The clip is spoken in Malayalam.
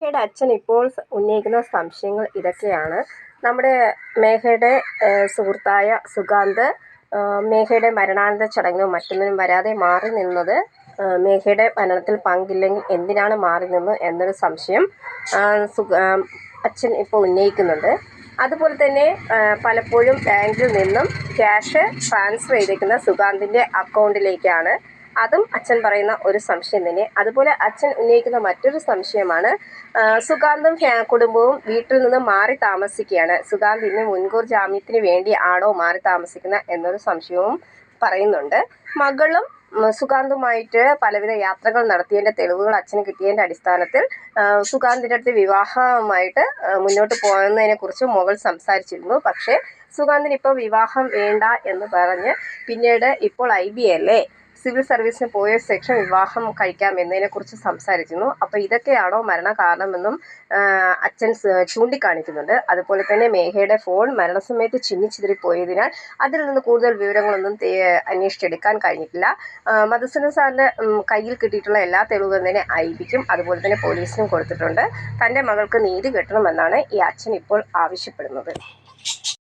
മേഘയുടെ അച്ഛൻ ഇപ്പോൾ ഉന്നയിക്കുന്ന സംശയങ്ങൾ ഇതൊക്കെയാണ്. നമ്മുടെ മേഘയുടെ സുഹൃത്തായ സുഗാന്ത് മേഘയുടെ മരണാനന്തര ചടങ്ങിനും മറ്റൊന്നിനും വരാതെ മാറി നിന്നത് മേഘയുടെ മരണത്തിൽ പങ്കില്ലെങ്കിൽ എന്തിനാണ് മാറി നിന്നത് എന്നൊരു സംശയം അച്ഛൻ ഇപ്പോൾ ഉന്നയിക്കുന്നുണ്ട്. അതുപോലെ തന്നെ പലപ്പോഴും ബാങ്കിൽ നിന്നും ക്യാഷ് ട്രാൻസ്ഫർ ചെയ്തേക്കുന്ന സുഗാന്തിൻ്റെ അക്കൗണ്ടിലേക്കാണ്. അതും അച്ഛൻ പറയുന്ന ഒരു സംശയം തന്നെ. അതുപോലെ അച്ഛൻ ഉന്നയിക്കുന്ന മറ്റൊരു സംശയമാണ് സുഗാന്തും കുടുംബവും വീട്ടിൽ നിന്ന് മാറി താമസിക്കുകയാണ്. സുഗാന്ത് ഇന്ന് മുൻകൂർ ജാമ്യത്തിന് വേണ്ടി ആണോ മാറി താമസിക്കുന്ന എന്നൊരു സംശയവും പറയുന്നുണ്ട്. മകളും സുഗാന്തുമായിട്ട് പലവിധ യാത്രകൾ നടത്തിയതിൻ്റെ തെളിവുകൾ അച്ഛന് കിട്ടിയതിൻ്റെ അടിസ്ഥാനത്തിൽ സുഗാന്തിൻ്റെ അടുത്ത് വിവാഹമായിട്ട് മുന്നോട്ട് പോകുന്നതിനെക്കുറിച്ച് മകൾ സംസാരിച്ചിരുന്നു. പക്ഷേ സുഗാന്തിന് ഇപ്പോൾ വിവാഹം വേണ്ട എന്ന് പറഞ്ഞ് പിന്നീട് ഇപ്പോൾ IBA സിവിൽ സർവീസിന് പോയ ശേഷം വിവാഹം കഴിക്കാം എന്നതിനെക്കുറിച്ച് സംസാരിച്ചിരുന്നു. അപ്പോൾ ഇതൊക്കെയാണോ മരണ കാരണമെന്നും അച്ഛൻ ചൂണ്ടിക്കാണിക്കുന്നുണ്ട്. അതുപോലെ തന്നെ മേഘയുടെ ഫോൺ മരണസമയത്ത് ചിന്നിച്ചിതറിപ്പോയതിനാൽ അതിൽ നിന്ന് കൂടുതൽ വിവരങ്ങളൊന്നും അന്വേഷിച്ചെടുക്കാൻ കഴിഞ്ഞിട്ടില്ല. മധുസൂദൻ സാറിൻ്റെ കയ്യിൽ കിട്ടിയിട്ടുള്ള എല്ലാ തെളിവുകളും തന്നെ IBക്കും അതുപോലെ തന്നെ പോലീസിനും കൊടുത്തിട്ടുണ്ട്. തൻ്റെ മകൾക്ക് നീതി കിട്ടണമെന്നാണ് ഈ അച്ഛൻ ഇപ്പോൾ ആവശ്യപ്പെടുന്നത്.